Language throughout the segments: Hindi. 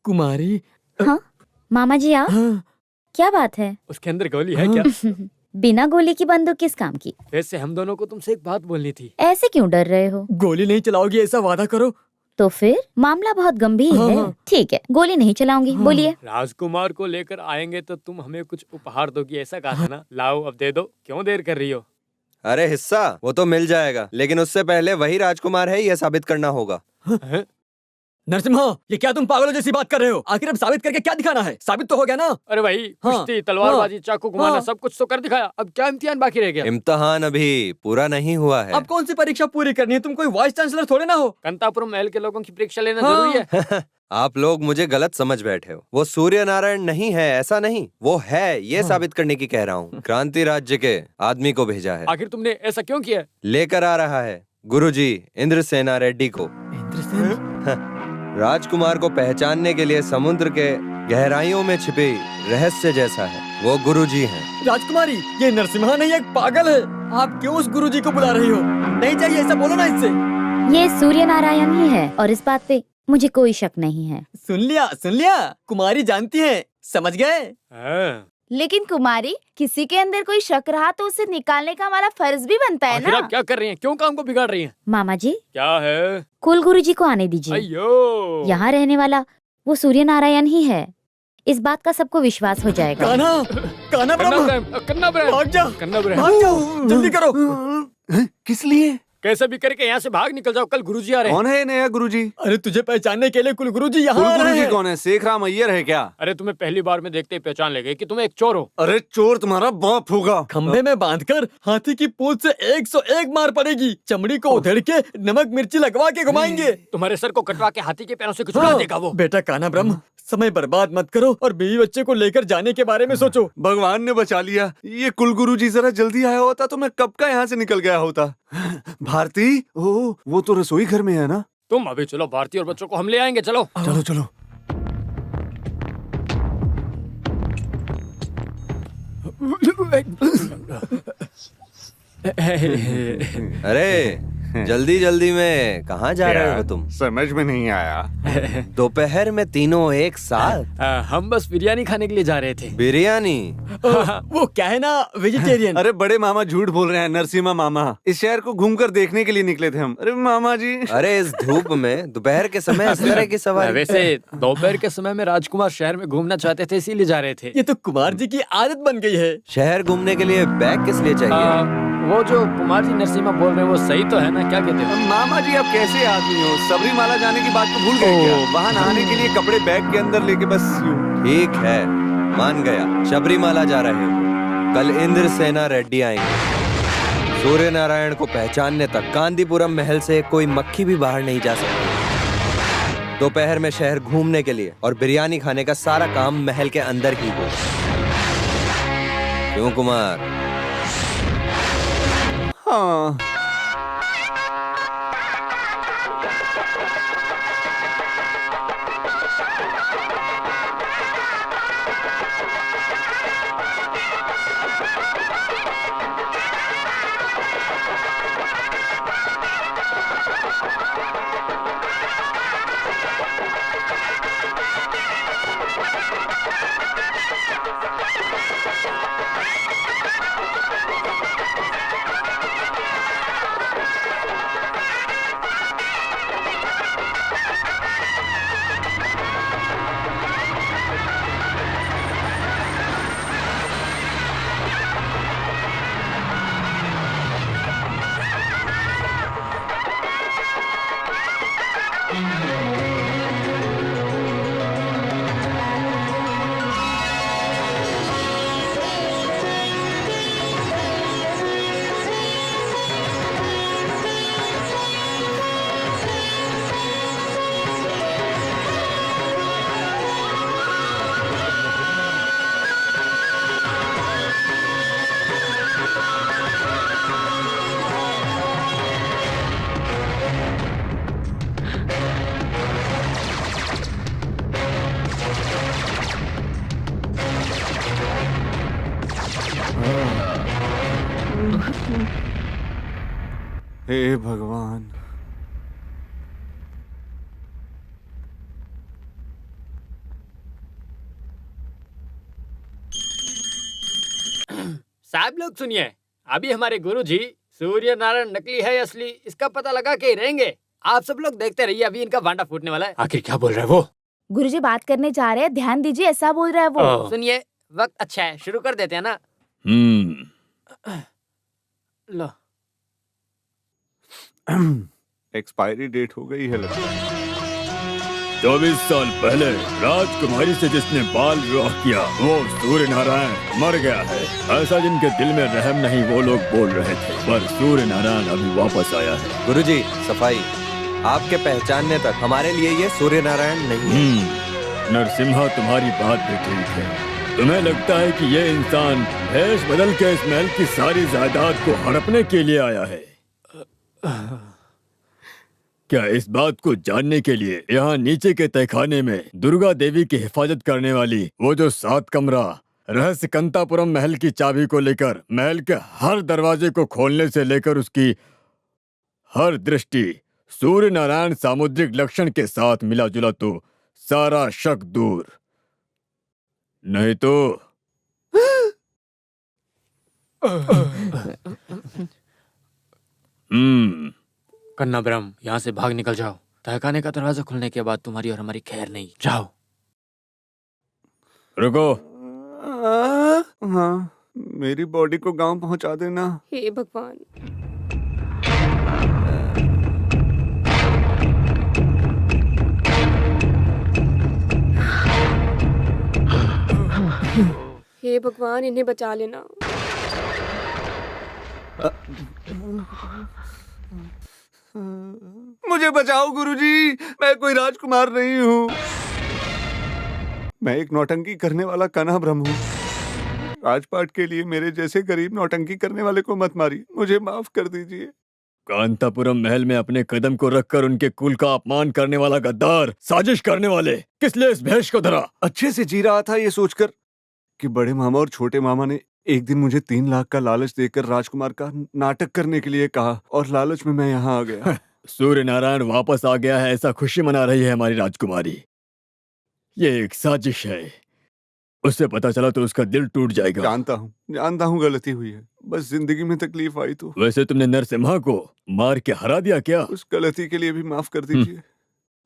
कुमारी। हाँ मामा जी आओ। हाँ, क्या बात है? उसके अंदर गोली है क्या? बिना गोली की बंदूक किस काम की? वैसे हम दोनों को तुमसे एक बात बोलनी थी। ऐसे क्यों डर रहे हो? गोली नहीं चलाओगी ऐसा वादा करो। तो फिर मामला बहुत गंभीर हाँ, है। हाँ। ठीक है, गोली नहीं चलाऊंगी। हाँ। बोलिए। राजकुमार को लेकर आएंगे तो तुम हमें कुछ उपहार दोगी, ऐसा कहा था ना? लाओ अब दे दो, क्यों देर कर रही हो? अरे हिस्सा वो तो मिल जाएगा, लेकिन उससे पहले वही राजकुमार है यह साबित करना होगा। हैं? नरसिम्हा, ये क्या तुम पागलों जैसी बात कर रहे हो? आखिर अब साबित करके क्या दिखाना है? साबित तो हो गया ना? अरे भाई, हाँ, कुश्ती, तलवारबाजी, चाकू घुमाना, हाँ। सब कुछ तो कर दिखाया। अब क्या इम्तिहान बाकी रह गया? इम्तिहान अभी पूरा नहीं हुआ है। अब कौन सी परीक्षा पूरी करनी है? तुम कोई वाइस चांसलर थोड़े ना हो। कंतापुरम महल के लोगों की परीक्षा लेना जरूरी है। आप लोग मुझे गलत समझ बैठे हो। वो सूर्य नारायण नहीं है, ऐसा नहीं, वो है, ये साबित करने की कह रहा हूँ। क्रांति राज्य के आदमी को भेजा है। आखिर तुमने ऐसा क्यों किया? लेकर आ रहा है गुरुजी इंद्रसेना रेड्डी को। राजकुमार को पहचानने के लिए समुद्र के गहराइयों में छिपी रहस्य जैसा है, वो गुरुजी हैं। राजकुमारी, ये नरसिम्हा नहीं, एक पागल है। आप क्यों उस गुरुजी को बुला रही हो? नहीं चाहिए ऐसा, बोलो ना इससे। ये सूर्य नारायण ही है और इस बात पे मुझे कोई शक नहीं है। सुन लिया, कुमारी जानती है, समझ गए? लेकिन कुमारी, किसी के अंदर कोई शक रहा तो उसे निकालने का हमारा फर्ज भी बनता है आखिर ना। आप क्या कर रही हैं? क्यों काम को बिगाड़ रही हैं? मामा जी, क्या है? कुल गुरुजी को आने दीजिए। अयो, यहाँ रहने वाला वो सूर्य नारायण ही है। इस बात का सबको विश्वास हो जाएगा। कान्हा ब्रह्म, कन्ना ब्रह्म, भाग जा, भाग जाओ, जल्दी करो। किस लिए? कैसे भी करके यहाँ से भाग निकल जाओ, कल गुरुजी आ रहे हैं। कौन है ये नया गुरुजी? अरे तुझे पहचानने के लिए कुल गुरुजी यहाँ आ रहे गुरुजी हैं। कौन है? शेख राम अय्यर है क्या? अरे तुम्हें पहली बार में देखते ही पहचान ले गए कि तुम एक चोर हो। अरे चोर तुम्हारा बाप होगा। खंभे में बांधकर हाथी की पूंछ से 101 मार पड़ेगी। चमड़ी को उधेड़ के नमक मिर्ची लगवा के घुमाएंगे। तुम्हारे सर को कटवा के हाथी के पैरों से कुछ उड़ा देगा वो। बेटा कान्हा ब्रह्म, समय बर्बाद मत करो और बीवी बच्चे को लेकर जाने के बारे में सोचो। भगवान ने बचा लिया। ये कुल गुरुजी जरा जल्दी आया होता तो मैं कब का यहाँ से निकल गया होता। भारती, ओ वो तो रसोई घर में है ना? तुम अभी चलो, भारती और बच्चों को हम ले आएंगे। चलो चलो चलो। अरे जल्दी जल्दी में कहाँ जा रहे हो तुम? समझ में नहीं आया। दोपहर में तीनों एक साथ? हम बस बिरयानी खाने के लिए जा रहे थे। बिरयानी? वो क्या है ना, वेजिटेरियन। अरे बड़े मामा झूठ बोल रहे हैं। नरसिम्हा मामा इस शहर को घूमकर देखने के लिए निकले थे हम। अरे मामा जी। अरे इस धूप में दोपहर के समय इस तरह की सवारी? वैसे दोपहर के समय में राजकुमार शहर में घूमना चाहते थे, इसीलिए जा रहे थे। ये तो कुमार जी की आदत बन गई है। शहर घूमने के लिए बैग किस लिए चाहिए? वो जो कुमार जी नरसिम्हा बोल रहे हैं वो सही तो है ना? क्या कहते हो? मामा जी आप कैसे आदमी हो? सबरीमाला जाने की बात तो भूल गए क्या? वहाँ नहाने के लिए कपड़े बैग के अंदर लेके बस यूं। ठीक है, मान गया, शबरीमाला जा रहे हो। कल इंद्रसेना रेड्डी आएंगे। सूर्य नारायण को पहचानने तक कांदीपुरम महल से कोई मक्खी भी बाहर नहीं जा सकती। दोपहर में शहर घूमने के लिए और बिरयानी खाने का सारा काम महल के अंदर ही हो। क्यों कुमार? हाँ। हे भगवान। साहब लोग सुनिए, अभी हमारे गुरुजी सूर्य नारायण नकली है या असली, इसका पता लगा के ही रहेंगे। आप सब लोग देखते रहिए, अभी इनका भांडा फूटने वाला है। आखिर क्या बोल रहे हैं वो? गुरुजी बात करने जा रहे हैं, ध्यान दीजिए, ऐसा बोल रहा है वो। सुनिए, वक्त अच्छा है, शुरू कर देते हैं ना। लो। एक्सपायरी डेट हो गई है लगता है। 24 साल पहले राजकुमारी से जिसने बाल विवाह किया वो सूर्य नारायण मर गया है, ऐसा जिनके दिल में रहम नहीं वो लोग बोल रहे थे, पर सूर्य नारायण अभी वापस आया है। गुरुजी सफाई, आपके पहचानने तक हमारे लिए ये सूर्य नारायण नहीं है। नरसिम्हा, तुम्हारी बात भी ठीक है। तुम्हें लगता है कि ये इंसान भेष बदल के इस महल की सारी जायदाद को हड़पने के लिए आया है? क्या इस बात को जानने के लिए यहाँ नीचे के तहखाने में दुर्गा देवी की हिफाजत करने वाली वो जो 7 कमरा रहस्य कंतापुरम महल की चाबी को लेकर महल के हर दरवाजे को खोलने से लेकर उसकी हर दृष्टि सूर्य नारायण सामुद्रिक लक्षण के साथ मिला जुला, तो सारा शक दूर, नहीं तो कन्ना ब्रह्म, यहाँ से भाग निकल जाओ। तहखाने का दरवाजा खुलने के बाद तुम्हारी और हमारी खैर नहीं। जाओ। रुको। हाँ, मेरी बॉडी को गांव पहुंचा देना। हे भगवान। हे भगवान, इन्हें बचा लेना। मुझे बचाओ गुरुजी, मैं कोई राजकुमार नहीं हूँ। मैं एक नौटंकी करने वाला कान्हा ब्रह्म हूँ। राजपाट के लिए मेरे जैसे गरीब नौटंकी करने वाले को मत मारिए, मुझे माफ कर दीजिए। कांतापुरम महल में अपने कदम को रखकर उनके कुल का अपमान करने वाला गद्दार, साजिश करने वाले, किस लिए इस भेष को धरा? अच्छे से जी रहा था ये सोचकर कि बड़े मामा और छोटे मामा ने एक दिन मुझे 3 लाख का लालच देकर राजकुमार का नाटक करने के लिए कहा, और लालच में मैं यहाँ आ गया। सूर्य नारायण वापस आ गया है ऐसा खुशी मना रही है हमारी राजकुमारी। ये एक साजिश है, उससे पता चला तो उसका दिल टूट जाएगा। जानता हूँ गलती हुई है, बस जिंदगी में तकलीफ आई तो। वैसे तुमने नरसिम्हा को मार के हरा दिया क्या? उस गलती के लिए भी माफ कर दीजिए।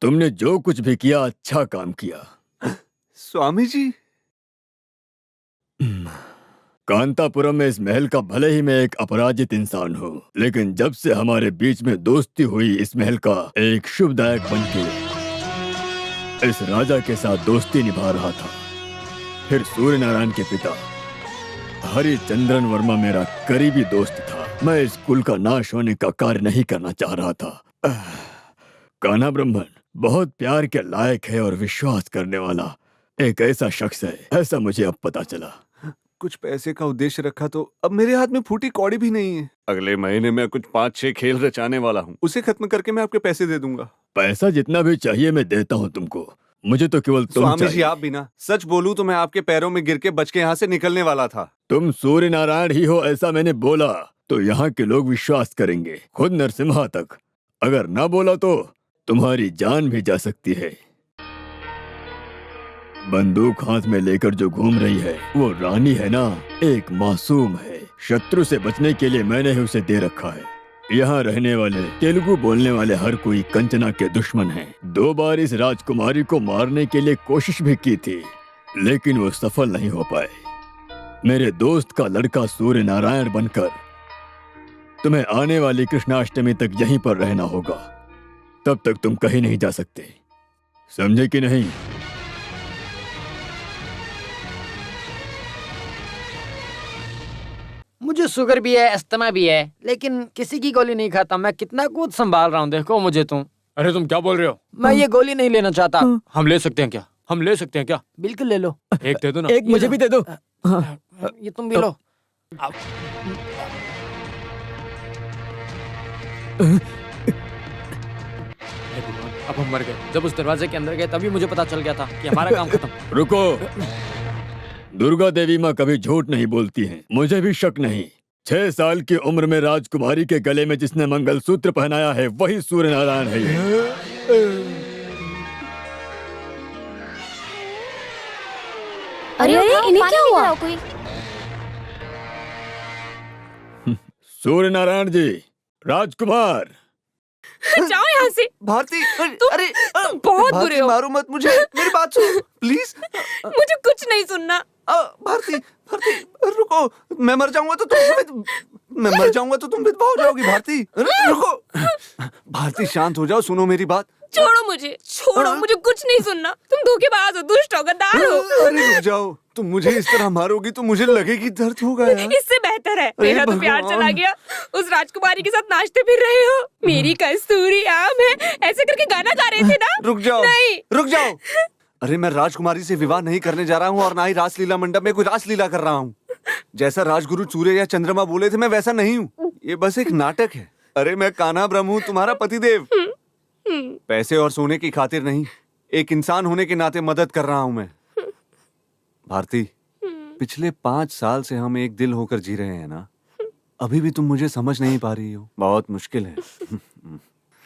तुमने जो कुछ भी किया अच्छा काम किया। स्वामी जी, कांतापुरम में इस महल का भले ही मैं एक अपराजित इंसान हूँ, लेकिन जब से हमारे बीच में दोस्ती हुई, इस महल का एक शुभदायक बनके इस राजा के साथ दोस्ती निभा रहा था। फिर सूर्य नारायण के पिता हरिचंद्रन वर्मा मेरा करीबी दोस्त था। मैं इस कुल का नाश होने का कार्य नहीं करना चाह रहा था। कान्हा ब्रह्मन बहुत प्यार के लायक है और विश्वास करने वाला एक ऐसा शख्स है, ऐसा मुझे अब पता चला। कुछ पैसे का उद्देश्य रखा तो अब मेरे हाथ में फूटी कौड़ी भी नहीं है। अगले महीने मैं कुछ 5-6 खेल रचाने वाला हूँ, उसे खत्म करके मैं आपके पैसे दे दूंगा। पैसा जितना भी चाहिए मैं देता हूँ तुमको, मुझे तो केवल तुम स्वामी चाहिए। जी आप भी ना, सच बोलूं तो मैं आपके पैरों में गिर के बच के यहाँ से निकलने वाला था। तुम सूर्य नारायण ही हो ऐसा मैंने बोला तो यहाँ के लोग विश्वास करेंगे, खुद नरसिम्हा तक। अगर ना बोला तो तुम्हारी जान भी जा सकती है। बंदूक हाथ में लेकर जो घूम रही है वो रानी है ना, एक मासूम है। शत्रु से बचने के लिए मैंने ही उसे दे रखा है। यहाँ रहने वाले तेलुगु बोलने वाले हर कोई कंचना के दुश्मन हैं। 2 बार इस राजकुमारी को मारने के लिए कोशिश भी की थी, लेकिन वो सफल नहीं हो पाए। मेरे दोस्त का लड़का सूर्य नारायण बनकर तुम्हें आने वाली कृष्णाष्टमी तक यहीं पर रहना होगा, तब तक तुम कहीं नहीं जा सकते, समझे कि नहीं? मुझे शुगर भी है, अस्थमा भी है, लेकिन किसी की गोली नहीं खाता। मैं कितना कुछ संभाल रहा हूँ, देखो मुझे तुम। अरे तुम क्या बोल रहे हो? मैं ये गोली नहीं लेना चाहता। हम ले सकते हैं क्या? हम ले सकते हैं क्या? बिल्कुल ले लो। एक दे दो ना। एक मुझे भी दे दो। ये तुम भी लो। अब हम मर गए। जब उस दरवाजे के अंदर गए तभी मुझे पता चल गया था कि हमारा काम खत्म। रुको, दुर्गा देवी माँ कभी झूठ नहीं बोलती हैं, मुझे भी शक नहीं। 6 साल की उम्र में राजकुमारी के गले में जिसने मंगलसूत्र पहनाया है वही सूर्य नारायण है। अरे इन्हें क्या हुआ? कोई सूर्य नारायण जी, राजकुमार। जाओ यहाँ से। भारती, अरे बहुत भारती, बुरे हो। मारो मत मुझे, मेरी बात सुन प्लीज। मुझे कुछ नहीं सुनना। भारती, भारती रुको, मैं मर जाऊंगा तो तुम विधवा हो जाओगी। भारती रुको, भारती शांत हो जाओ, सुनो मेरी बात। छोड़ो मुझे, छोड़ो, मुझे कुछ नहीं सुनना। तुम धोखेबाज हो, दुष्ट हो, गद्दार हो। अरे रुक जाओ, तुम मुझे इस तरह मारोगी तो मुझे लगेगी दर्द होगा यार। इससे बेहतर है मेरा तो प्यार चला गया, उस राजकुमारी के साथ नाचते फिर रहे हो। मेरी कस्तूरी आम है, ऐसे करके गाना गा रहे थे ना। रुक जाओ, नहीं। रुक जाओ। अरे मैं राजकुमारी से विवाह नहीं करने जा रहा हूँ और ना ही रासलीला मंडप में कोई रासलीला कर रहा हूँ। जैसा राजगुरु सूर्य या चंद्रमा बोले थे मैं वैसा नहीं हूँ। ये बस एक नाटक है। अरे मैं कान्हा ब्रह्म हूँ, तुम्हारा पतिदेव। पैसे और सोने की खातिर नहीं, एक इंसान होने के नाते मदद कर रहा हूँ मैं। भारती, पिछले 5 साल से हम एक दिल होकर जी रहे हैं ना। अभी भी तुम मुझे समझ नहीं पा रही हो, बहुत मुश्किल है।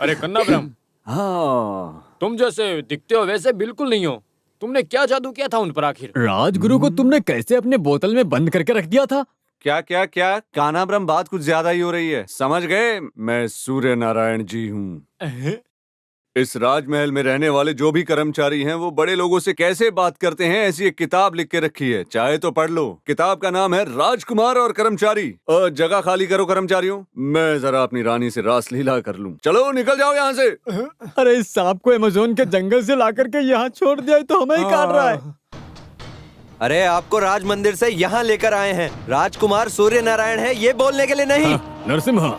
अरे कन्ना ब्रह्म, हाँ, तुम जैसे दिखते हो वैसे बिल्कुल नहीं हो। तुमने क्या जादू किया था उन पर आखिर? राजगुरु को तुमने कैसे अपने बोतल में बंद करके रख दिया था? क्या क्या क्या कान्हा ब्रह्म, बात कुछ ज्यादा ही हो रही है। समझ गए, मैं सूर्य नारायण जी हूँ। इस राजमहल में रहने वाले जो भी कर्मचारी हैं वो बड़े लोगों से कैसे बात करते हैं, ऐसी एक किताब लिख के रखी है, चाहे तो पढ़ लो। किताब का नाम है राजकुमार और कर्मचारी। जगह खाली करो कर्मचारियों, मैं जरा अपनी रानी से रासलीला कर लूं। चलो निकल जाओ यहाँ से। अरे इस सांप को अमेज़न के जंगल से ला करके यहाँ छोड़ दिया तो हमें ही काट रहा है। अरे आपको राज मंदिर से यहाँ लेकर आए हैं। राजकुमार सूर्य नारायण है ये बोलने के लिए नहीं। नरसिम्हा,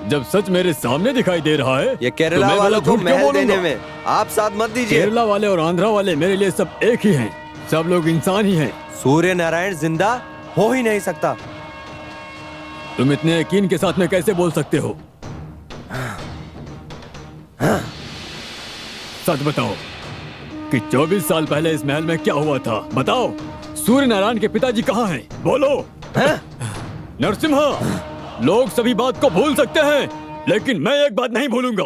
जब सच मेरे सामने दिखाई दे रहा है, ये केरला तो मैं वालों को झूठ क्यों महल देने बोलूंगा? में आप साथ मत दीजिए। केरला वाले और आंध्रा वाले मेरे लिए सब एक ही हैं। सब लोग इंसान ही हैं। सूर्य नारायण जिंदा हो ही नहीं सकता। तुम इतने यकीन के साथ में कैसे बोल सकते हो? सच बताओ कि 24 साल पहले इस महल में क्या हुआ था? बताओ, सूर्य नारायण के पिताजी कहाँ हैं? बोलो। नरसिम्हा, लोग सभी बात को भूल सकते हैं, लेकिन मैं एक बात नहीं भूलूंगा।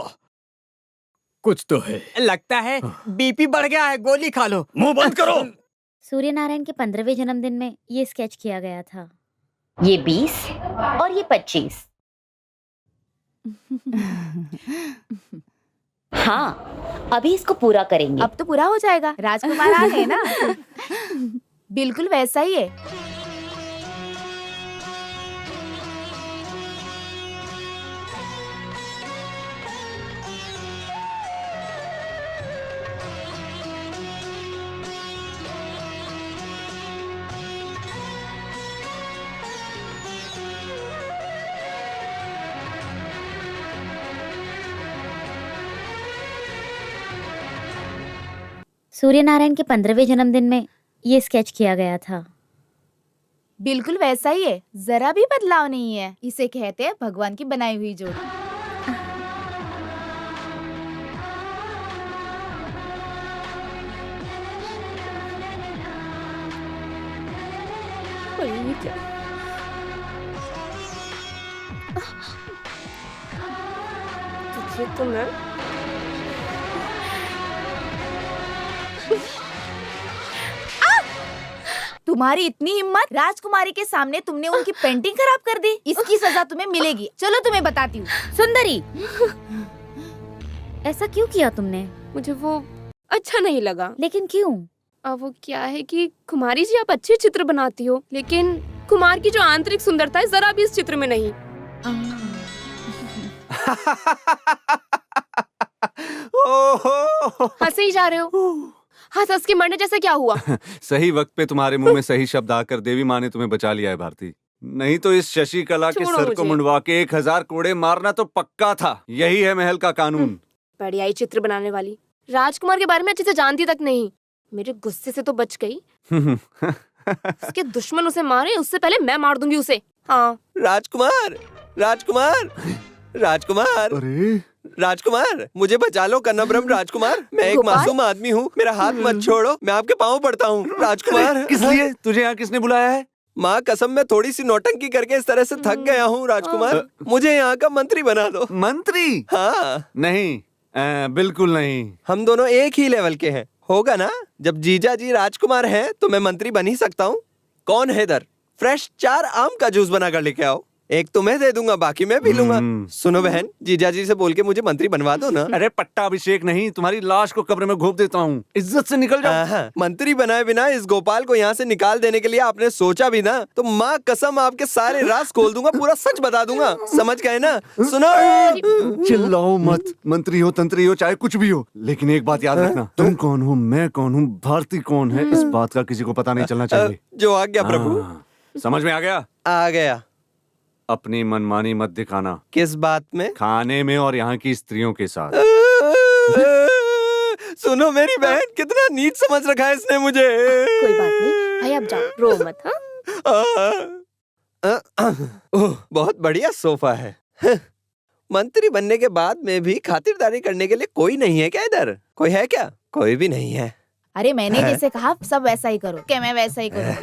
कुछ तो है। लगता है बीपी बढ़ गया है, गोली खा लो। मुंह बंद करो। सूर्य नारायण के 15वें जन्मदिन में ये स्केच किया गया था। ये 20 और ये 25। हाँ, अभी इसको पूरा करेंगे। अब तो पूरा हो जाएगा, राजकुमार आ गए ना। बिल्कुल वैसा ही है। सूर्य नारायण के 15वें जन्मदिन में ये स्केच किया गया था। बिल्कुल वैसा ही है, जरा भी बदलाव नहीं है। इसे कहते हैं भगवान की बनाई हुई जोड़ी। ये क्या? तुझे तो मैं तुम्हारी इतनी हिम्मत, राजकुमारी के सामने तुमने उनकी पेंटिंग खराब कर दी। इसकी सजा तुम्हें मिलेगी। चलो तुम्हें बताती हूँ। सुंदरी, ऐसा क्यों किया तुमने? मुझे वो अच्छा नहीं लगा। लेकिन क्यों? अब वो क्या है कि कुमारी जी आप अच्छे चित्र बनाती हो, लेकिन कुमार की जो आंतरिक सुंदरता है जरा भी इस चित्र में नहीं। हंसे ही जा रहे हो। हंस के मरने जैसा क्या हुआ? सही वक्त पे तुम्हारे मुंह में सही शब्द आकर देवी माँ ने तुम्हें बचा लिया है भारती। नहीं तो इस शशि कला के छोड़ो सर को मुझे। मुंडवा के 1000 कोड़े मारना तो पक्का था। यही है महल का कानून। बढ़िया चित्र बनाने वाली। राजकुमार के बारे में अच्छे से जानती तक नहीं। मेरे गुस्से से तो बच गई। उसके दुश्मन उसे मारे उससे पहले मैं मार दूंगी उसे। हाँ। राजकुमार, राजकुमार, राजकुमार, अरे राजकुमार, मुझे बचा लो कन्ना ब्रह्म। राजकुमार, मैं एक गोपाल? मासूम आदमी हूँ, मेरा हाथ मत छोड़ो, मैं आपके पाँव पड़ता हूँ। राजकुमार, किस लिए तुझे यहाँ किसने बुलाया है? माँ कसम, मैं थोड़ी सी नौटंकी करके इस तरह से थक गया हूँ। राजकुमार, मुझे यहाँ का मंत्री बना दो। मंत्री? हाँ, नहीं, बिल्कुल नहीं। हम दोनों एक ही लेवल के हैं, होगा ना? जब जीजा जी राजकुमार हैं तो मैं मंत्री बन ही सकता हूँ। कौन है इधर? फ्रेश 4 आम का जूस बना कर लेके आओ। एक तुम्हें दे दूंगा, बाकी मैं पी लूंगा। सुनो बहन, जीजा जी से बोल के मुझे मंत्री बनवा दो ना। अरे पट्टा अभिषेक नहीं, तुम्हारी लाश को कब्र में घोप देता हूँ। इज्जत से निकल जाओ। हाँ, मंत्री बनाए बिना इस गोपाल को यहाँ से निकाल देने के लिए आपने सोचा भी ना, तो माँ कसम आपके सारे राज खोल दूंगा, पूरा सच बता दूंगा। समझ गए ना? सुनो, चिल्लाओ मत। मंत्री हो, तंत्री हो, चाहे कुछ भी हो, लेकिन एक बात याद रखना, तुम कौन हो, मैं कौन हूँ, भारती कौन है, इस बात का किसी को पता नहीं चलना चाहिए। जो आज्ञा प्रभु। समझ में आ गया? आ गया। अपनी मनमानी मत दिखाना। किस बात में? खाने में और यहाँ की स्त्रियों के साथ। सुनो मेरी बहन, कितना नीच समझ रखा है इसने मुझे। कोई बात नहीं भाई, अब जाओ, रो मत। हाँ ओह, बहुत बढ़िया सोफा है। मंत्री बनने के बाद में भी खातिरदारी करने के लिए कोई नहीं है क्या इधर? कोई है क्या? कोई भी नहीं है। अरे मैंने जैसे कहा सब वैसा ही करो। क्या मैं वैसा ही करूँ?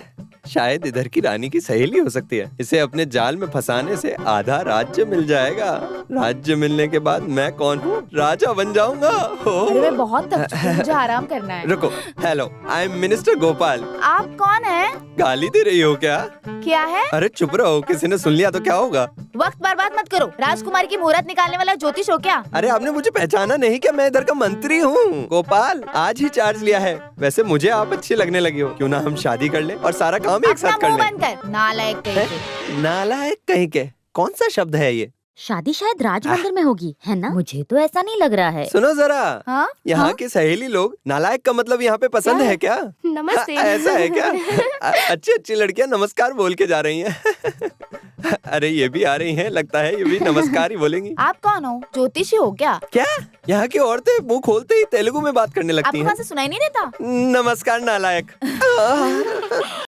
शायद इधर की रानी की सहेली हो सकती है। इसे अपने जाल में फंसाने से आधा राज्य मिल जाएगा। राज्य मिलने के बाद मैं कौन हूँ? राजा बन जाऊंगा। अरे मैं बहुत थक चुकी हूँ, मुझे आराम करना है। रुको, hello, I am minister Gopal. आप कौन है? गाली दे रही हो क्या? क्या है? अरे चुप रहो, किसी ने सुन लिया तो क्या होगा? वक्त बर्बाद मत करो। राजकुमारी की मुहूर्त निकालने वाला ज्योतिष हो क्या? अरे आपने मुझे पहचाना नहीं क्या? मैं इधर का मंत्री हूँ। गोपाल, आज ही चार्ज लिया है। वैसे मुझे आप अच्छी लगने लगी हो, क्यों ना हम शादी कर ले और सारा काम एक साथ अपना कर मुंह ले। बंद कर, नालायक कहीं के। नालायक कहीं के? कौन सा शब्द है ये? शादी शायद राज मंदिर में होगी, है ना? मुझे तो ऐसा नहीं लग रहा है। सुनो जरा, हाँ? यहाँ की सहेली लोग नालायक का मतलब यहाँ पे पसंद है क्या? नमस्ते। ऐसा है क्या? अच्छी अच्छी लड़कियाँ नमस्कार बोल के जा रही हैं। अरे ये भी आ रही हैं, लगता है ये भी नमस्कार ही बोलेंगी। आप कौन हो? ज्योतिषी हो क्या? क्या? यहाँ की औरतें मुंह खोलते ही तेलुगु में बात करने लगती आपको हैं। वहाँ से सुनाई नहीं देता? नमस्कार नालायक।